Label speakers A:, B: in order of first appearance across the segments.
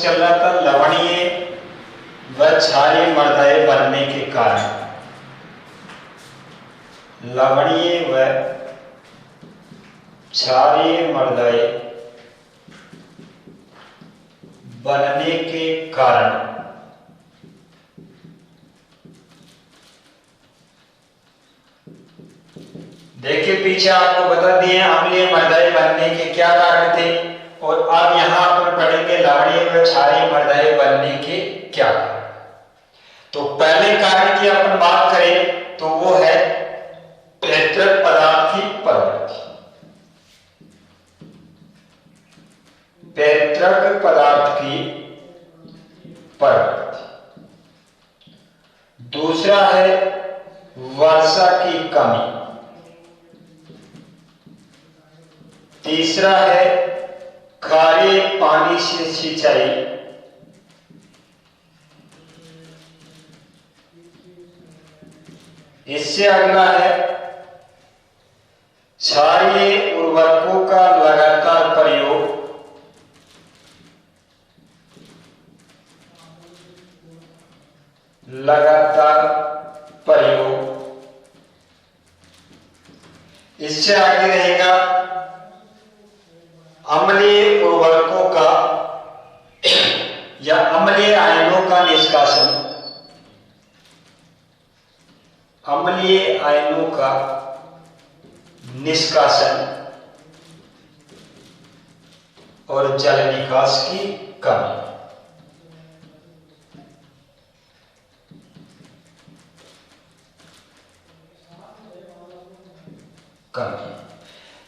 A: चल रहा था लवणीय व क्षारीय मृदाएं बनने के कारण। लवणीय व क्षारीय मृदाएं बनने के कारण देखिए पीछे आपको बता दिए अम्लीय मृदाएं बनने के क्या कारण थे, और अब यहां पर पढ़ेंगे लवणीय व क्षारीय मृदाएं बनने के क्या कारण। तो पहले कारण की अपन बात करें तो वो है पैतृक पदार्थ की प्रवृत्ति। पैतृक पदार्थ की प्रवृत्ति। दूसरा है वर्षा की कमी। तीसरा है खारे पानी से सिंचाई। इससे अगला है क्षारीय उर्वरकों का लगातार प्रयोग। इससे आगे रहेगा अम्लीय उर्वरकों का या अम्लीय आयनों का निष्कासन। अम्लीय आयनों का निष्कासन और जल निकास की कमी।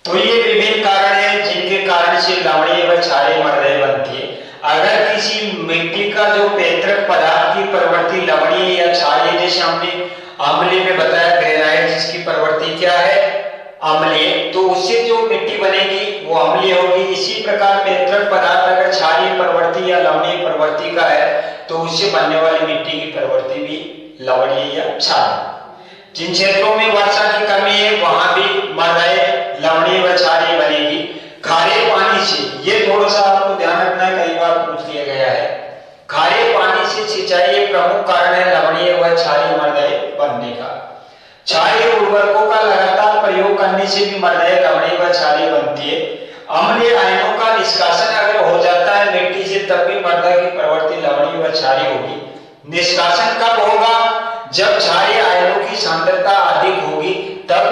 A: तो ये विभिन्न कारण हैं जिनके कारण से लवणीय व क्षारीय मृदाएं बनती है। अगर किसी मिट्टी का जो पैतृक पदार्थ की प्रवृत्ति लवणीय या क्षारीय, जैसे हमने अम्लीय में बताया ग्रेनाइट जिसकी प्रवृत्ति क्या है अम्लीय, तो उससे जो मिट्टी बनेगी वो अम्लीय होगी। इसी प्रकार पैतृक पदार्थ अगर क्षारीय प्रवृत्ति या लवणीय प्रवृत्ति का है तो उससे बनने वाली मिट्टी की प्रवृत्ति भी लवणीय या क्षारीय। जिन क्षेत्रों में वर्षा की कमी है वहां भी मृदाएं लवणीय व क्षारीय बनेगी। खारे पानी से, ये थोड़ा सा आपको ध्यान रखना है, कई बार पूछ लिया गया है। खारे पानी से सिंचाई एक प्रमुख कारण है लवणीय व क्षारीय मृदाएं बनने का। क्षारीय उर्वरकों का लगातार प्रयोग करने से भी मृदाएं लवणीय व क्षारीय बनती है। अम्लीय आयनों का निष्कासन अगर हो जाता है मिट्टी से तब भी मृदा की प्रवृत्ति लवणीय व क्षारीय होगी। निष्कासन कब होगा? जब क्षारीय आयनों की सांद्रता अधिक होगी तब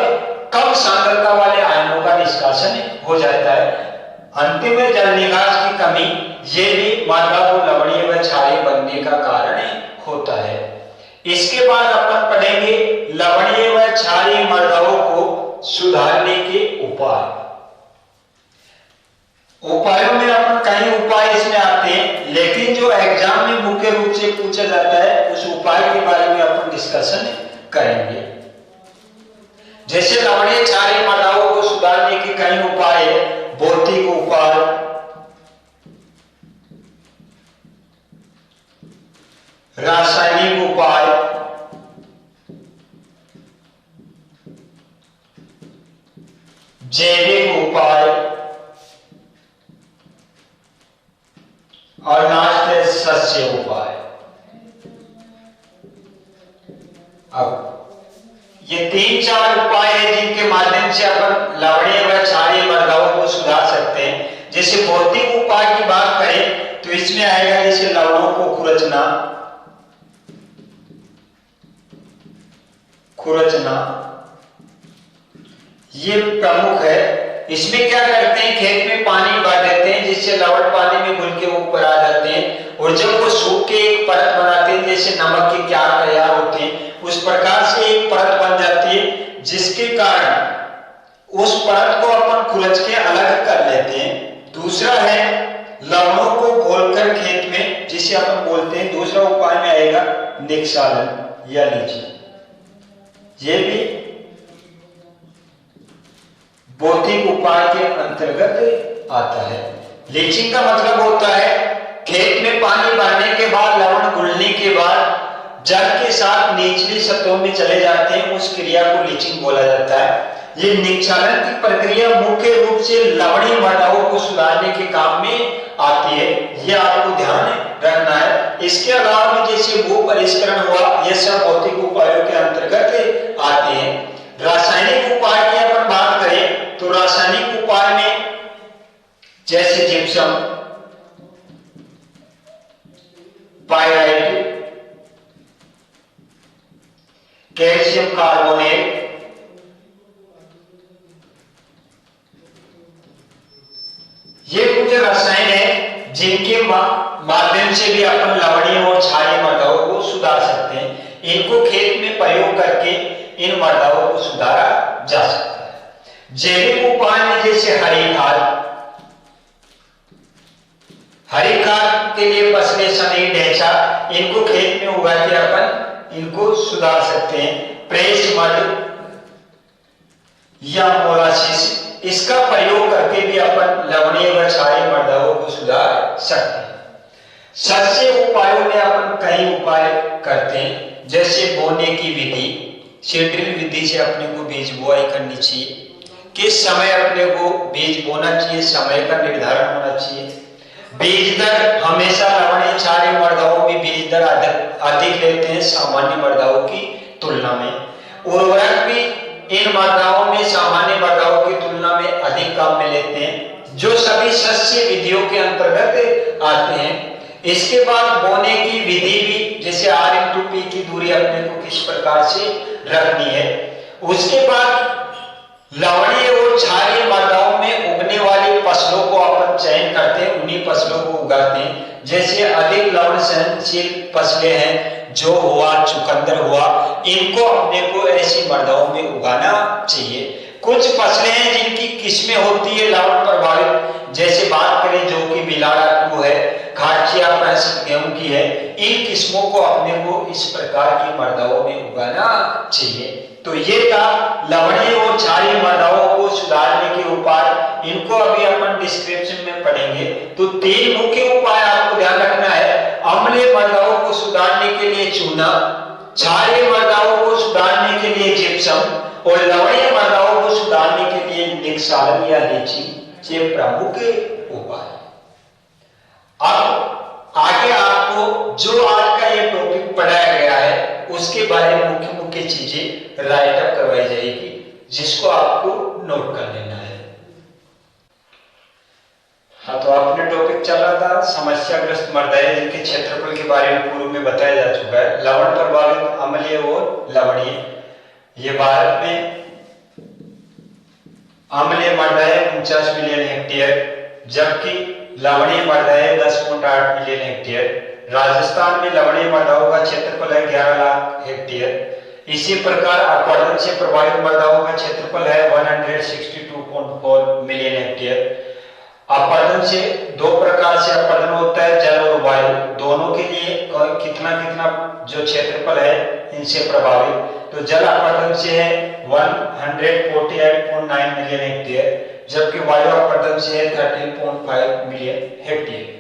A: कम सांद्रता वाले आयनों का निष्कासन हो जाता है। अंतिम में जल निकास की कमी, ये भी मृदा को लवणीय व क्षारीय बनने का कारण होता है। इसके बाद अपन पढ़ेंगे लवणीय व क्षारीय मृदाओं को सुधारने के उपाय। उपायों में अपन कई उपाय इसमें आते हैं, लेकिन जो एग्जाम में मुख्य रूप से पूछा जाता है उस उपाय के बारे में अपन डिस्कशन करेंगे। जैसे लवणीय क्षारीय मृदाओं को सुधारने के कई उपाय है। भौतिक उपाय, रासायनिक उपाय, जैविक उपाय और लास्ट है सस्य उपाय। अब ये 3-4 उपाय हैं जिनके माध्यम से अपन लवणीय व क्षारीय मृदाओं को सुधार सकते हैं। जैसे भौतिक उपाय की बात करें तो इसमें आएगा जैसे लवणों को खुरचना, ये प्रमुख है। इसमें क्या करते हैं, खेत में पानी भर देते हैं जिससे लवण पानी में घुल के ऊपर आ जाते हैं, और जब वो सूख के एक परत बनाते हैं जैसे नमक की क्यार तैयार होती है उस प्रकार से एक परत बन जाती है, जिसके कारण उस परत को अपन खुरच के अलग कर लेते हैं। दूसरा है लवणों को घोलकर खेत में, जिसे अपन बोलते हैं, दूसरा उपाय में आएगा निक्षालन या लीचिंग। ये भी भौतिक उपाय के अंतर्गत आता है। लीचिंग का मतलब होता है खेत में पानी भरने के बाद लवण घुलने के बाद जल के साथ निचली सतहों में चले जाते हैं, उस क्रिया को लीचिंग बोला जाता है। ये निक्षालन की प्रक्रिया मुख्य रूप से लवणीय मृदाओं को सुधारने के काम में आती है, ये आपको ध्यान रखना है। इसके अलावा भी जैसे भू परिष्करण हुआ, ये सब भौतिक उपायों के अंतर्गत आते हैं। रासायनिक उपाय की अपन बात करें तो रासायनिक उपाय में जैसे जिप्सम, पाइराइट, कैल्शियम कार्बोनेट, ये कुछ रसायन है जिनके माध्यम से भी अपन लवणीय और क्षारीय मृदाओं को सुधार सकते हैं। इनको खेत में प्रयोग करके इन मृदाओं को सुधारा जा सकता है। जैविक उपाय में जैसे हरी खाद के लिए फसलें, सनी, ढैंचा, इनको खेत में उगा के अपन इनको सुधार सकते हैं। प्रेस मड या मोलासिस, इसका प्रयोग करके भी अपन लवणीय व क्षारीय मृदाओं को सुधार सकते हैं। शस्य उपायों में अपन कई उपाय करते हैं, जैसे बोने की विधि, सीड्रिल विधि से अपने को बीज बुआई करनी चाहिए। किस समय अपने को बीज बोना चाहिए, समय का निर्धारण होना चाहिए। बीज दर हमेशा लवणीय क्षारीय मृदाओं में बीज दर अधिक लेते हैं सामान्य मृदाओं की तुलना में। उर्वरक भी इन मृदाओं में सामान्य मृदाओं की तुलना में अधिक काम में लेते हैं, जो सभी शस्य विधियों के अंतर्गत आते हैं। इसके बाद बोने की विधि भी, जैसे R/P की दूरी अपने को किस प्रकार से रखनी है। उसके बाद लवणीय और क्षारीय मृदाओं में उगने वाली फसलों को अपन चयन करते हैं, उन्हीं फसलों को उगाते हैं। जैसे अधिक लवण सहनशील फसलें हैं, जो हुआ, चुकंदर हुआ, इनको अपने को ऐसी मृदाओं में उगाना चाहिए। कुछ फसलें हैं जिनकी किस्में होती है लवण प्रभावित, जैसे बात करें जो कि बिलाड़ा 2 है, खाचिया 65 गेहूं की है, इन किस्मों को अपने को इस प्रकार की मृदाओं में उगाना चाहिए। तो ये था लवणीय और क्षारीय मृदाओं को सुधारने के उपाय। इनको अभी अपन डिस्क्रिप्शन में पढ़ेंगे। तो 3 मुख्य उपाय आपको ध्यान रखना है। अम्लीय मृदाओं को सुधारने के लिए चूना, क्षारीय मृदाओं को सुधारने के लिए जिप्सम और लवणीय मृदाओं को सुधारने के लिए निक्षालन या लीचिंग, ये प्रमुख उपाय। अब आगे आपको जो आज का ये टॉपिक पढ़ाया गया है उसके बारे में मुख्य चीजें राइट अप करवाई जाएगी, जिसको आपको नोट कर लेना है। हाँ, तो अपने टॉपिक चल रहा था समस्याग्रस्त मृदाएं, जिनके क्षेत्रफल के बारे में पूर्व में बताया जा चुका है। लवण प्रभावित, अम्लीय और लवणीय। ये भारत में अम्लीय मृदाएं 49 मिलियन हेक्टेयर, जबकि लवणीय मृदाएं 10.8 मिलियन हेक्टेयर। राजस्थान में लवणीय मृदाओं का क्षेत्रफल है 11 लाख हेक्टेयर। इसी प्रकार अपरदन से प्रभावित मृदाओं का क्षेत्रफल है 162.4 मिलियन हेक्टेयर। अपरदन से 2 प्रकार से अपरदन होता है, जल और वायु, दोनों के लिए कितना जो क्षेत्रफल है इनसे प्रभावित। तो जल अपरदन से है 148.9 मिलियन हेक्टेयर, जबकि वायु अपरदन से है 13.5 मिलियन हेक्टेयर।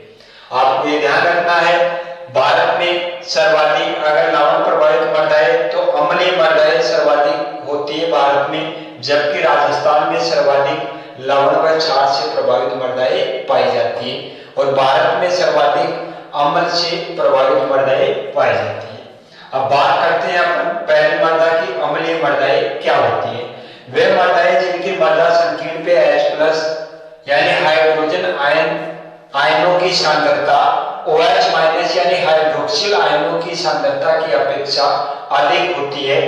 A: आपको ये ध्यान रखना है, भारत में सर्वाधिक अगर लवण प्रभावित मृदाएं तो अम्लीय मृदाएं सर्वाधिक होती है भारत में, जबकि राजस्थान में सर्वाधिक लवण व क्षार से प्रभावित मृदाएं पाई जाती है और भारत में सर्वाधिक अम्ल से प्रभावित मृदाएं पाई जाती है। अब बात करते हैं अपन पहली मृदा की, अम्लीय मृदाएं क्या होती है। वे मृदाएं जिनकी मृदा संकीर्ण पे H+ यानी हाइड्रोजन आयनों की सांद्रता OH- यानी हाइड्रोक्सिल आयनों की सांद्रता की अपेक्षा अधिक होती है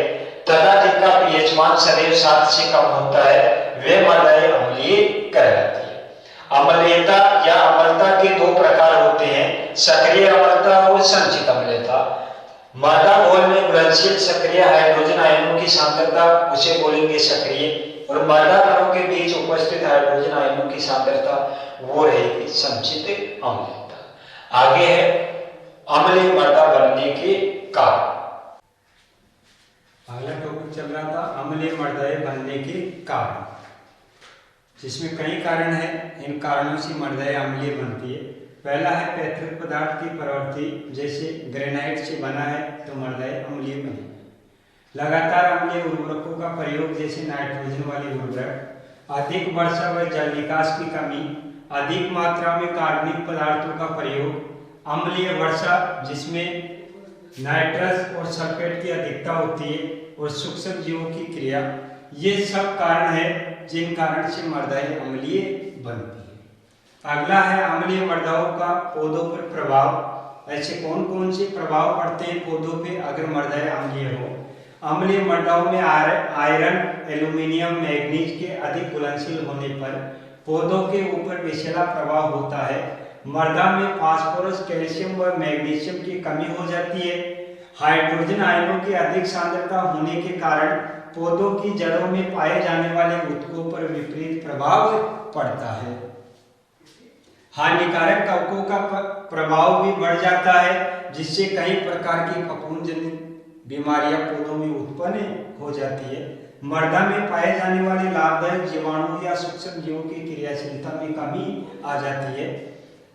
A: तथा जिनका पीएच मान सदैव 7 से कम होता है, वे मृदाएं अम्लीय कहलाती है। अम्लीयता या अम्लता के 2 प्रकार होते हैं, सक्रिय अम्लता और संचित अम्लता। मृदा घोल में घुलनशील सक्रिय हाइड्रोजन आयनों की सांद्रता उसे बोलेंगे सक्रिय, और मृदा कणों के बीच उपस्थित हाइड्रोजन आयनों की सांद्रता वो रहेगी संचित अम्लता। आगे है अम्लीय मृदा बनने के कारण। अगला टॉपिक चल रहा था अम्लीय मृदाएं बनने के कारण, जिसमें कई कारण हैं। इन कारणों से मृदाएं अम्लीय बनती है। पहला है पैतृक पदार्थ की प्रवृत्ति, जैसे ग्रेनाइट से बना है तो मृदाएं अम्लीय बनेगी। लगातार अम्लीय उर्वरकों का प्रयोग जैसे नाइट्रोजन वाले उर्वरक, अधिक वर्षा व जल निकास की कमी, अधिक मात्रा में कार्बनिक पदार्थों का प्रयोग, अम्लीय वर्षा जिसमें नाइट्रस और सल्फेट की अधिकता होती है और सूक्ष्म जीवों की क्रिया, ये सब कारण है जिन कारण से मृदाएं अम्लीय बनती है। अगला है अम्लीय मृदाओं का पौधों पर प्रभाव। ऐसे कौन कौन से प्रभाव पड़ते हैं पौधों पे अगर मृदाएं अम्लीय हो? अम्लीय मृदाओं में आयरन, एल्यूमिनियम, मैग्नीज के अधिक घुलनशील होने पर पौधों के ऊपर विषैला प्रभाव होता है। मृदा में फास्फोरस, कैल्शियम व मैग्नीशियम की कमी हो जाती है। हाइड्रोजन आयनों की अधिक सांद्रता होने के कारण पौधों की जड़ों में पाए जाने वाले ऊतकों पर विपरीत प्रभाव पड़ता है। हानिकारक कवकों का प्रभाव भी बढ़ जाता है, जिससे कई प्रकार की फफूंदजनित बीमारियां पौधों में उत्पन्न हो जाती है। मृदा में पाए जाने वाले लाभदायक जीवाणु या सूक्ष्म जीवों की क्रियाशीलता में कमी आ जाती है।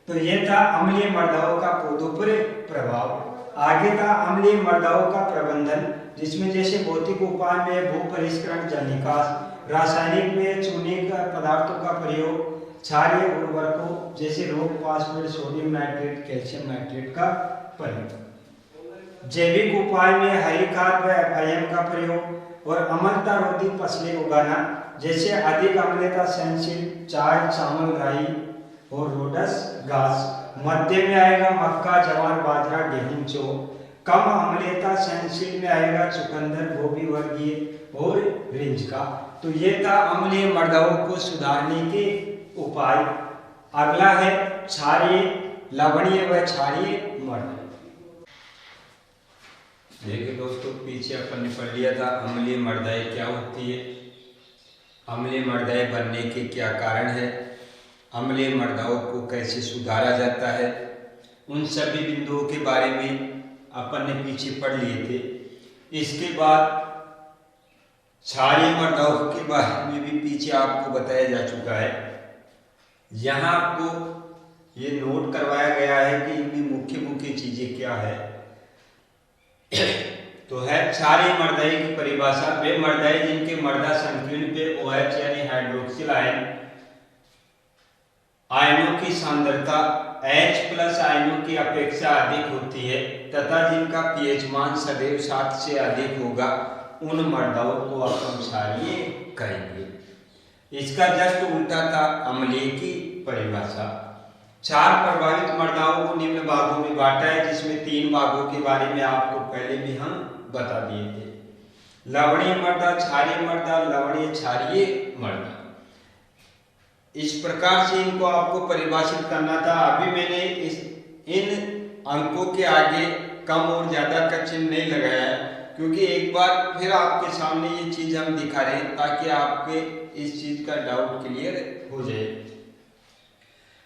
A: तो यह था अम्लीय मृदाओं का पौधों पर प्रभाव। आगे था अम्लीय मृदाओं का प्रबंधन, जिसमें जैसे भौतिक उपाय में भू परिष्करण, जल निकास, रासायनिक में चूने का पदार्थों का प्रयोग, क्षारीय उर्वरकों जैसे रोक, phosphate, sodium nitrate, calcium nitrate का प्रयोग, जैविक उपाय में हरी खाद व एफआईएम का प्रयोग और अम्लता रोधी फसलें उगाना, जैसे अधिक अम्लता सहनशील चाय, चावल, राई और रोडस घास। मध्य में आएगा मक्का, जवार, बाजरा, गेहूं, जौ। कम अम्लता सहनशील में आएगा चुकंदर, गोभी वर्गीय और रिंज का। तो ये था अम्लीय मृदाओं को सुधारने के उपाय। अगला है क्षारीय, लवणीय व क्षारीय मृदा। देखिए दोस्तों, पीछे अपन ने पढ़ लिया था अम्लीय मृदाएं क्या होती है, अम्लीय मृदाएं बनने के क्या कारण है, अम्लीय मृदाओं को कैसे सुधारा जाता है, उन सभी बिंदुओं के बारे में अपन ने पीछे पढ़ लिए थे। इसके बाद क्षारीय मृदाओं के बारे में भी पीछे आपको बताया जा चुका है। यहाँ आपको ये नोट करवाया गया है कि इनमें मुख्य मुख्य चीजें क्या है। तो है क्षारीय मृदाएं की परिभाषा, वे मृदाएं जिनके मृदा संकीर्ण पे OH यानी हाइड्रोक्सिल आयनों की सांद्रता H+ आयनों की अपेक्षा अधिक होती है तथा जिनका pH मान सदैव 7 से अधिक होगा, उन मृदाओं को अपन क्षारीय कहेंगे। इसका जस्ट उल्टा था अम्लीय की परिभाषा। 4 प्रभावित मृदाओं को निम्न भागों में बांटा है, जिसमें 3 भागों के बारे में आपको पहले भी हम बता दिए थे। लवणीय मृदा, क्षारीय मृदा, लवणीय क्षारीय मृदा। इस प्रकार से इनको आपको परिभाषित करना था। अभी मैंने इन अंकों के आगे कम और ज्यादा का चिन्ह नहीं लगाया है, क्योंकि एक बार फिर आपके सामने ये चीज हम दिखा रहे हैं ताकि आपके इस चीज का डाउट क्लियर हो जाए।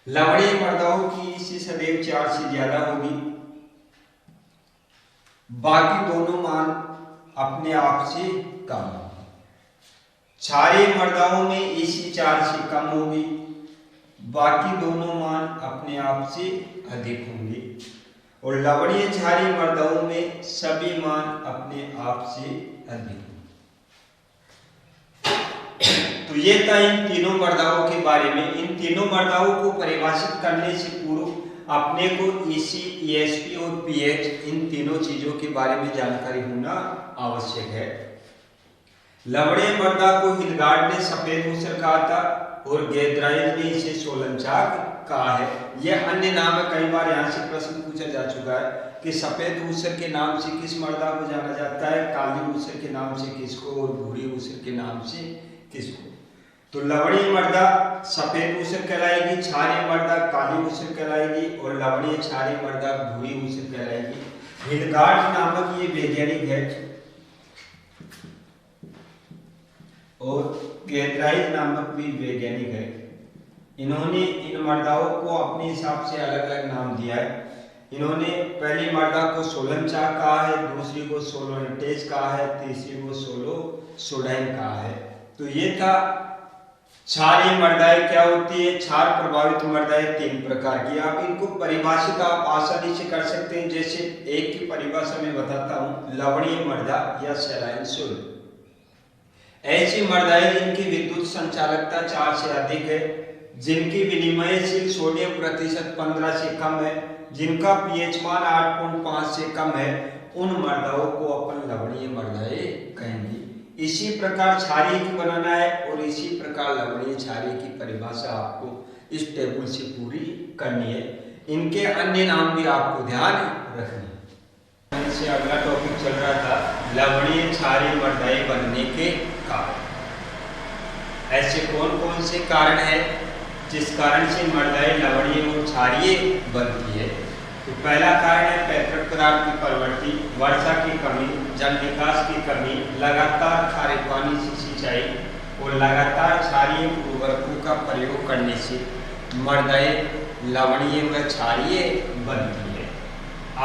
A: लवणीय मृदाओं की इससे सदैव 4 से ज्यादा होगी, बाकी दोनों मान अपने आप से कम होगी। क्षारीय मृदाओं में इसी 4 से कम होगी, बाकी दोनों मान अपने आप से अधिक होंगे। और लवणीय क्षारीय मृदाओं में सभी मान अपने आप से अधिक होंगे। तो ये था इन तीनों मृदाओं के बारे में। इन तीनों मृदाओं को परिभाषित करने से पूर्व अपने को EC, ESP और pH इन तीनों चीजों के बारे में जानकारी होना आवश्यक है। लवणीय मृदा को हिलगार्ड ने सफेद ऊसर कहा था और गेद्राइज ने इसे सोलनचाक कहा है। यह अन्य नाम है, कई बार यहाँ से प्रश्न पूछा जा चुका है कि सफेद ऊसर के नाम से किस मृदा को जाना जाता है, काली ऊसर के नाम से किसको और भूरी ऊसर के नाम से किसको। तो लवणीय मृदा सफेद ऊसर कहलाएगी, क्षारीय मृदा काली ऊसर कहलाएगी और लवणीय क्षारीय मृदा भूरी ऊसर कहलाएगी। हिलगार्ड नामक ये वैज्ञानिक है और गेद्राइज नामक भी वैज्ञानिक है। इन्होंने इन मृदाओं को अपने हिसाब से अलग अलग नाम दिया है। इन्होंने पहली मृदा को सोलनचाक कहा है, दूसरी को सोलोनेटेज कहा है, तीसरी को सोलोसोडाइन कहा है। तो ये था क्षारीय मृदाएं क्या होती है? क्षार प्रभावित मृदाएं तीन प्रकार की। आप इनको परिभाषित आप आसानी से कर सकते हैं। जैसे एक की परिभाषा में बताता हूं, लवणीय मृदा या सैलाइन सोइल। ऐसी मृदाएं जिनकी विद्युत संचालकता 4 से अधिक है, जिनकी विनिमयशील सोडियम प्रतिशत 15 से कम है, जिनका पीएच मान 8.5 से कम है, उन मृदाओं को अपन लवणीय मृदाएं कहेंगे। इसी प्रकार क्षारीय की बनाना है और इसी प्रकार लवणीय क्षारीय की परिभाषा आपको इस टेबल से पूरी करनी है। इनके अन्य नाम भी आपको ध्यान रखने हैं। इससे अगला टॉपिक चल रहा था लवणीय क्षारीय मृदाएं बनने के कारण। ऐसे कौन कौन से कारण है जिस कारण से मृदाएं लवणीय और क्षारीय बनती है? तो पहला कारण है पैतृक पदार्थ की प्रवृत्ति, वर्षा की कमी, जल निकास की कमी, लगातार खारे पानी से सिंचाई और लगातार क्षारीय उर्वरकों का प्रयोग करने से मृदाएं लवणीय व क्षारीय बनती है।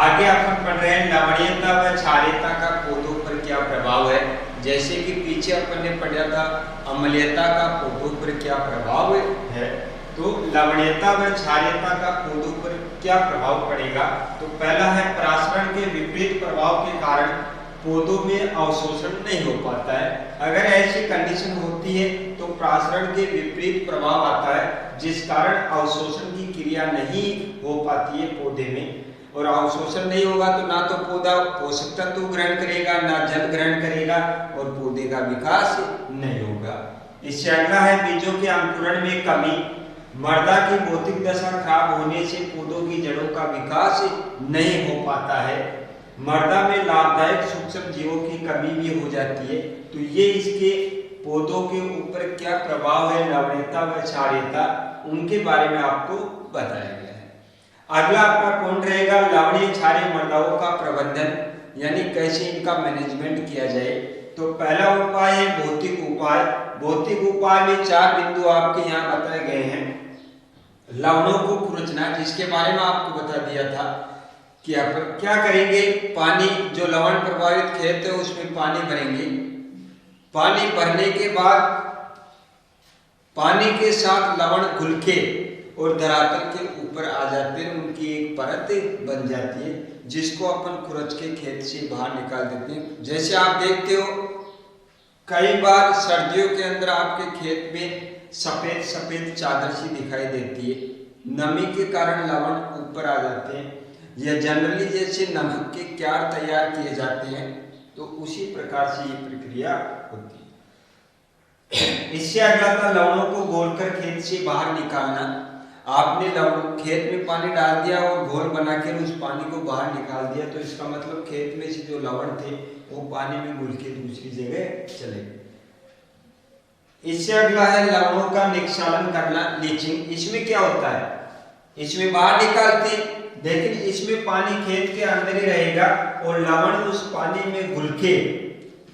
A: आगे अपन पढ़ रहे हैं लवणीयता व क्षारीयता का पौधों पर क्या प्रभाव है। जैसे कि पीछे अपन ने पढ़ा था अम्लीयता का पौधों पर क्या प्रभाव है, तो लवणीयता व क्षारीयता का पौधों पर क्या प्रभाव पड़ेगा? तो पहला है परासरण के विपरीत प्रभाव के कारण पौधों में अवशोषण नहीं हो पाता है। अगर ऐसी कंडीशन होती है तो परासरण के विपरीत प्रभाव आता है, जिस कारण अवशोषण की क्रिया नहीं हो पाती है पौधे में, और अवशोषण नहीं होगा तो ना तो पौधा पोषक तत्व ग्रहण करेगा, ना जल ग्रहण करेगा और पौधे का विकास नहीं होगा। इससे अगला है बीजों के अंकुरण में कमी। मृदा की भौतिक दशा खराब होने से पौधों की जड़ों का विकास नहीं हो पाता है। मृदा में लाभदायक सूक्ष्म जीवों की कमी भी हो जाती है। तो ये इसके पौधों के ऊपर क्या प्रभाव है लवणीयता व क्षारीयता, उनके बारे में आपको बताया गया है। अगला आपका पॉइंट रहेगा लवणीय क्षारीय मृदाओं का प्रबंधन, यानी कैसे इनका मैनेजमेंट किया जाए। तो पहला उपाय है भौतिक उपाय। भौतिक उपाय में 4 बिंदु आपके यहाँ बताए गए हैं। लवणों को खुरचना, जिसके बारे में आपको बता दिया था कि आप क्या करेंगे, पानी जो लवण प्रभावित खेत है उसमें पानी भरेंगे। पानी भरने के बाद पानी के साथ लवण घुल के और धरातल के ऊपर आ जाते हैं, उनकी एक परत बन जाती है, जिसको अपन खुरच के खेत से बाहर निकाल देते हैं। जैसे आप देखते हो कई बार सर्दियों के अंदर आपके खेत में सफेद सफेद चादर सी दिखाई देती है, नमी के कारण लवण ऊपर आ जाते हैं। यह जनरली जैसे नमक के क्यार तैयार किए जाते हैं, तो उसी प्रकार से ये प्रक्रिया होती है। इससे अगला था लवणों को घोलकर खेत से बाहर निकालना। आपने खेत में पानी डाल दिया और घोल बनाकर उस पानी को बाहर निकाल दिया, तो इसका मतलब खेत में से जो लवण थे वो पानी में घुल के दूसरी जगह चले गए। इससे अगला है लवणों का निक्षालन करना, लीचिंग। इसमें क्या होता है, इसमें बाहर निकालते हैं, लेकिन इसमें पानी खेत के अंदर ही रहेगा और लवण उस पानी में घुल के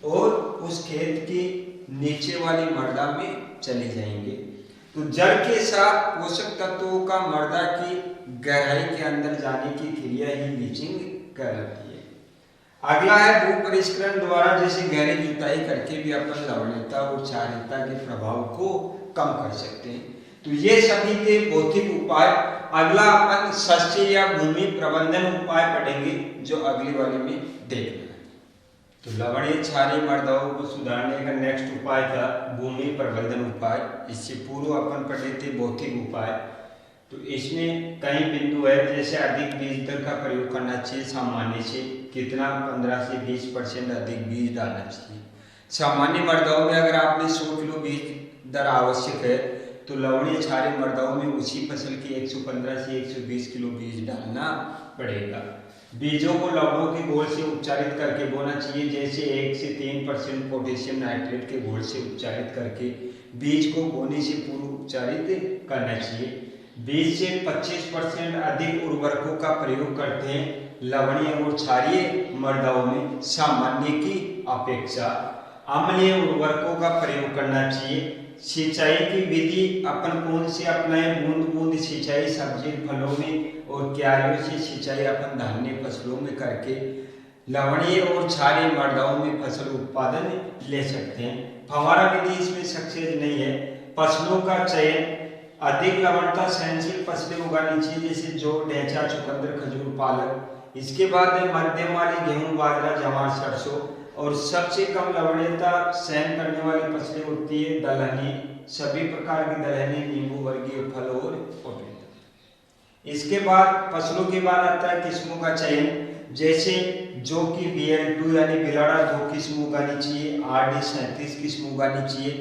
A: और उस खेत के नीचे वाली मृदा में चले जाएंगे। तो जल के साथ पोषक तत्वों का मृदा की गहराई के अंदर जाने की क्रिया ही लीचिंग कहलाती है। अगला है भू परिष्करण द्वारा, जैसे गहरी जुताई करके भी अपन लवणीयता और क्षारीयता के प्रभाव को कम कर सकते हैं। तो ये सभी थे भौतिक उपाय। अगला अपन शस्य या भूमि प्रबंधन उपाय पढ़ेंगे, जो अगली वाले में देखना है। तो लवणीय क्षारीय मृदाओं को सुधारने का नेक्स्ट उपाय था भूमि प्रबंधन उपाय। इससे पूर्व अपन पढ़े थे भौतिक उपाय। तो इसमें कई बिंदु है, जैसे अधिक बीज दर का प्रयोग करना चाहिए। सामान्य से कितना 15 से 20% अधिक बीज डालना चाहिए। सामान्य मृदाओं में अगर आपने 100 किलो बीज दर आवश्यक है, तो लवणीय क्षारीय मृदाओं में उसी फसल के 115 से 120 किलो बीज डालना पड़ेगा। बीजों को लवणों के घोल से उपचारित करके बोना चाहिए। जैसे 1 से 3% पोटेशियम नाइट्रेट के घोल से उपचारित करके बीज को बोने से पूर्व उपचारित करना चाहिए। 20 से 25% अधिक उर्वरकों का प्रयोग करते हैं लवणीय और क्षारीय मृदाओं में सामान्य की अपेक्षा। अम्लीय उर्वरकों का प्रयोग करना चाहिए। सिंचाई की विधि अपन कौन सी अपनाएं, बूंद बूंद सिंचाई सब्जी फलों में और क्यारियों से सिंचाई अपन धान्य फसलों में करके लवणीय और क्षारीय मृदाओं में फसल उत्पादन ले सकते हैं। फव्वारा विधि इसमें सक्सेस नहीं है। फसलों का चयन, अधिक लवणता सहनशील फसलें उगानी चाहिए जैसे जौ, ढैंचा, चुकंदर, खजूर, पालक। इसके बाद है मध्यम वाली गेहूं, बाजरा, जवार, सरसों। और सबसे कम लवणीयता सहन करने वाली फसलें होती है दलहनी, सभी प्रकार की दलहनी, नींबू वर्गीय फल और पपीता। इसके बाद फसलों के बाद आता है किस्मों का चयन, जैसे जौ की BL2 यानी बिलाड़ा 2 किस्म उगानी चाहिए, RD 37 किस्म उगानी चाहिए।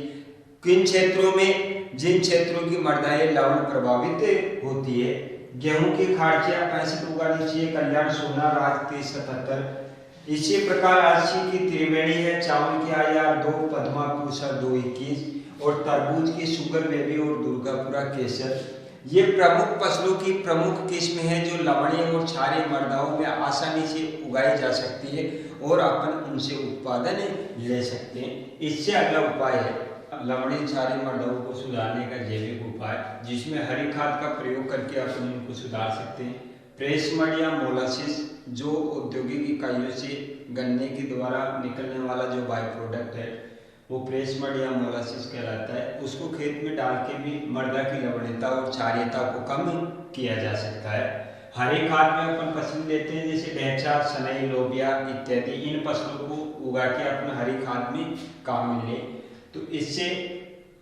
A: किन क्षेत्रों में, जिन क्षेत्रों की मृदाएं लवण प्रभावित होती है। गेहूं की खाड़चिया 65 उगानी चाहिए, कल्याण 16, राज 3077। इसी प्रकार आशी की त्रिवेणी है, चावल की IR 2, पद्मा पूसा 221 और तरबूज की शुगर बेबी और दुर्गापुरा केसर। ये प्रमुख फसलों की प्रमुख किस्म है जो लवणीय और क्षारीय मृदाओं में आसानी से उगाई जा सकती है और अपन उनसे उत्पादन ले सकते हैं। इससे अगला उपाय है लवणीय क्षारीय मृदाओं को सुधारने का जैविक उपाय, जिसमें हरी खाद का प्रयोग करके अपन इनको सुधार सकते हैं। प्रेस मड या मोलासिस, जो औद्योगिक इकाइयों से गन्ने के द्वारा निकलने वाला जो बाई प्रोडक्ट है वो प्रेस मड या मोलासिस कहलाता है। उसको खेत में डाल के भी मृदा की लवणीयता और क्षारीयता को कम किया जा सकता है। हरी खाद में अपन फसल लेते हैं जैसे ढैंचा, सनई, लोबिया इत्यादि। इन फसलों को उगा के अपन हरी खाद में काम में लें तो इससे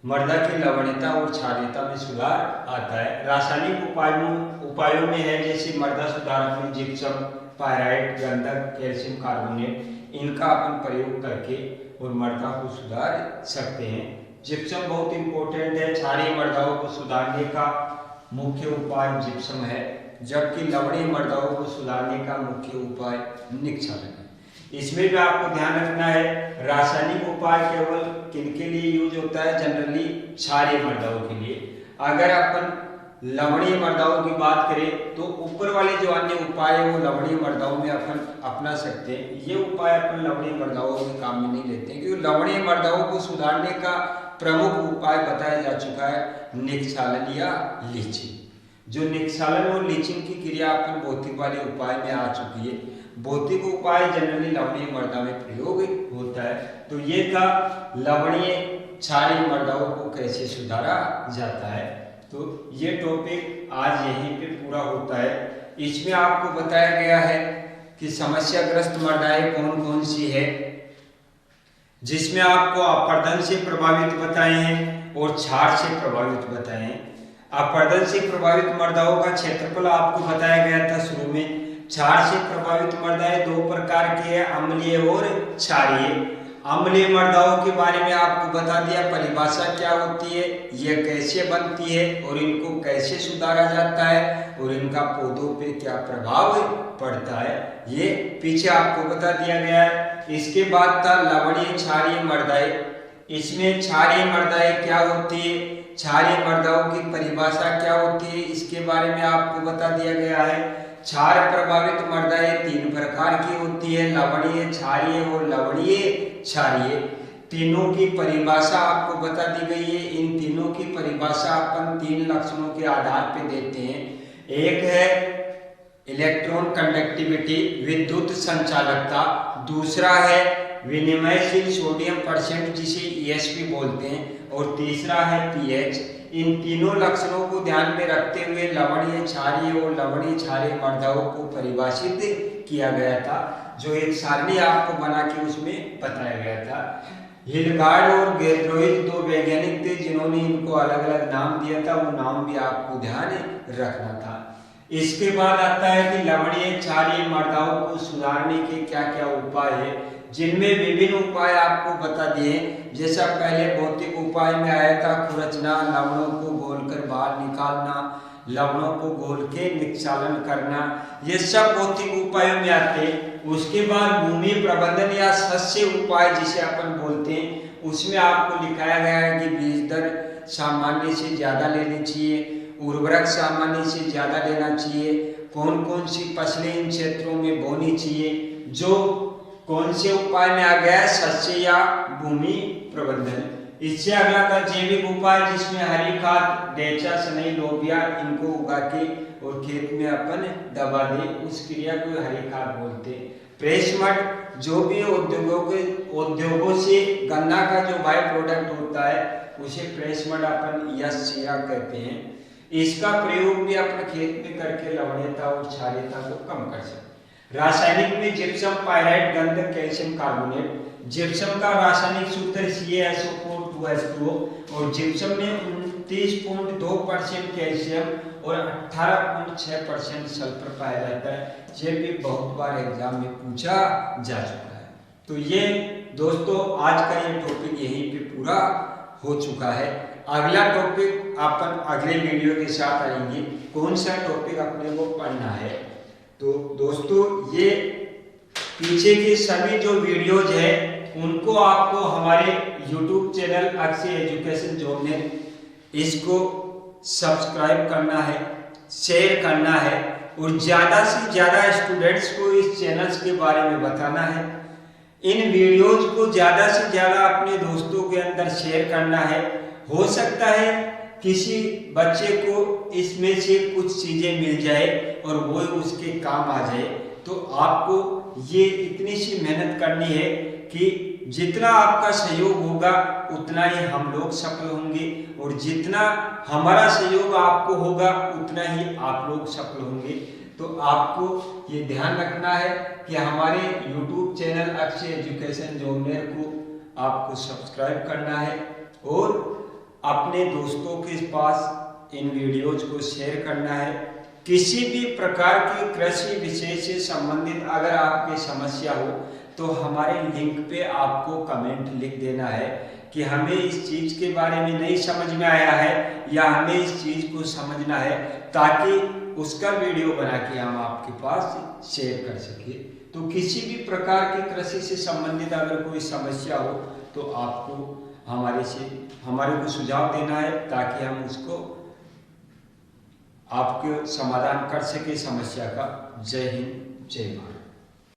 A: मृदा की लवणीयता और क्षारीयता में सुधार आता है। रासायनिक उपायों में है जैसे मृदा सुधारक में जिप्सम, पायराइट, गंधक, कैल्शियम कार्बोनेट, इनका अपन प्रयोग करके और मृदा को सुधार सकते हैं। जिप्सम बहुत इंपॉर्टेंट है, क्षारीय मृदाओं को सुधारने का मुख्य उपाय जिप्सम है, जबकि लवणीय मृदाओं को सुधारने का मुख्य उपाय निक्षालन है। इसमें भी आपको ध्यान रखना है रासायनिक उपाय केवल किनके लिए यूज होता है, जनरली क्षारीय मृदाओं के लिए। अगर अपन लवणीय मृदाओं की बात करें तो ऊपर वाले जो अन्य उपाय है वो लवणीय मृदाओं में अपन अपना सकते हैं। ये उपाय अपन लवणीय मृदाओं में काम में नहीं लेते हैं, क्योंकि लवणीय मृदाओं को सुधारने का प्रमुख उपाय बताया जा चुका है निक्षालन या लीचिंग। जो निक्षालन और लीचिंग की क्रिया अपन भौतिक वाले उपाय में आ चुकी है। भौतिक उपाय जनरली लवणीय मृदा में प्रयोग होता है। तो ये था लवणीय क्षारीय मृदाओं को कैसे सुधारा जाता है। तो ये टॉपिक आज यहीं पे पूरा होता है। इसमें आपको बताया गया है कि समस्याग्रस्त मृदाएं कौन कौन सी है, जिसमें आपको अपर्दन से प्रभावित बताए हैं और क्षार से प्रभावित बताए हैं। अपर्दन से प्रभावित मृदाओं का क्षेत्रफल आपको बताया गया था शुरू में। क्षार से प्रभावित मृदाएं दो प्रकार की है, अम्लीय और क्षारीय। अम्लीय मृदाओं के बारे में आपको बता दिया, परिभाषा क्या होती है, यह कैसे बनती है और इनको कैसे सुधारा जाता है और इनका पौधों पे क्या प्रभाव पड़ता है, ये पीछे आपको बता दिया गया है। इसके बाद था लवणीय क्षारीय मृदाएं। इसमें क्षारीय मृदाएं क्या होती है, क्षारीय मृदाओं की परिभाषा क्या होती है, इसके बारे में आपको बता दिया गया है। क्षार प्रभावित मृदाएं तीन प्रकार की होती है, लवणीय, क्षारीय और लवणीय क्षारीय। तीनों की परिभाषा आपको बता दी गई है। इन तीनों की परिभाषा अपन तीन लक्षणों के आधार पर देते हैं। एक है इलेक्ट्रॉन कंडक्टिविटी, विद्युत संचालकता। दूसरा है विनिमयशील सोडियम परसेंट, जिसे ESP बोलते हैं। और तीसरा है pH। इन तीनों लक्षणों को ध्यान में रखते हुए लवणीय, क्षारीय और लवणीय क्षारीय मृदाओं को परिभाषित किया गया था, जो एक सारणी आपको बना के उसमें बताया गया था। हिलगार्ड और गेल्ड्रोइज दो वैज्ञानिक थे जिन्होंने इनको अलग अलग नाम दिया था, वो नाम भी आपको ध्यान रखना था। इसके बाद आता है कि लवणीय क्षारीय मृदाओं को सुधारने के क्या क्या उपाय है, जिनमें विभिन्न उपाय आपको बता दिए। जैसा पहले भौतिक उपाय में आया था, खुरचना, लवणों को घोलकर बाहर निकालना, लवणों को घोल के निक्षालन करना, ये सब भौतिक उपायों में आते हैं। उसके बाद भूमि प्रबंधन या सस्य उपाय जिसे अपन बोलते हैं, उसमें आपको लिखाया गया है कि बीज दर सामान्य से ज्यादा लेनी चाहिए, उर्वरक सामान्य से ज्यादा लेना चाहिए, कौन कौन सी फसलें इन क्षेत्रों में बोनी चाहिए। जो कौन से उपाय में आ गया है, सस्य या भूमि प्रबंधन। इससे अगला था जैविक उपाय, जिसमें हरी खाद, ढैंचा, सनई, लोबिया, इनको उगा के और खेत में अपन दबा दे, उस क्रिया को हरी खाद बोलते हैं।
B: प्रेस मड जो भी उद्योगों से गन्ना का जो बाई प्रोडक्ट होता है उसे प्रेस मड अपन या सीरा कहते हैं। इसका प्रयोग भी अपने खेत में करके लवणीयता और क्षारीयता को कम कर सकते। रासायनिक में जिप्सम, पाइराइट, गंधक, कैल्शियम कार्बोनेट। जिप्सम का रासायनिक सूत्र CaSO4 और जिप्सम में 29.2% कैल्शियम और 18.6% सल्फर पाया जाता है। ये भी बहुत बार एग्जाम में पूछा जा चुका है। तो ये दोस्तों आज का ये टॉपिक यहीं पे पूरा हो चुका है। अगला टॉपिक अपन अगले वीडियो के साथ आएंगे। कौन सा टॉपिक अपने को पढ़ना है, तो दोस्तों ये पीछे के सभी जो वीडियोज है उनको आपको हमारे YouTube channel Akshay education genre इसको सब्सक्राइब करना है, शेयर करना है और ज़्यादा से ज़्यादा स्टूडेंट्स को इस चैनल्स के बारे में बताना है। इन वीडियोज को ज़्यादा से ज़्यादा अपने दोस्तों के अंदर शेयर करना है। हो सकता है किसी बच्चे को इसमें से कुछ चीज़ें मिल जाए और वो उसके काम आ जाए। तो आपको ये इतनी सी मेहनत करनी है कि जितना आपका सहयोग होगा उतना ही हम लोग सफल होंगे और जितना हमारा सहयोग आपको होगा उतना ही आप लोग सफल होंगे। तो आपको ये ध्यान रखना है कि हमारे YouTube channel Akshay education genre को आपको सब्सक्राइब करना है और अपने दोस्तों के पास इन वीडियोज को शेयर करना है। किसी भी प्रकार की कृषि विषय से संबंधित अगर आपकी समस्या हो तो हमारे लिंक पे आपको कमेंट लिख देना है कि हमें इस चीज़ के बारे में नहीं समझ में आया है या हमें इस चीज़ को समझना है, ताकि उसका वीडियो बना के हम आपके पास शेयर कर सके। तो किसी भी प्रकार की कृषि से संबंधित अगर कोई समस्या हो तो आपको हमारे को सुझाव देना है ताकि हम उसको आपके समाधान कर सके समस्या का। जय हिंद, जय भारत।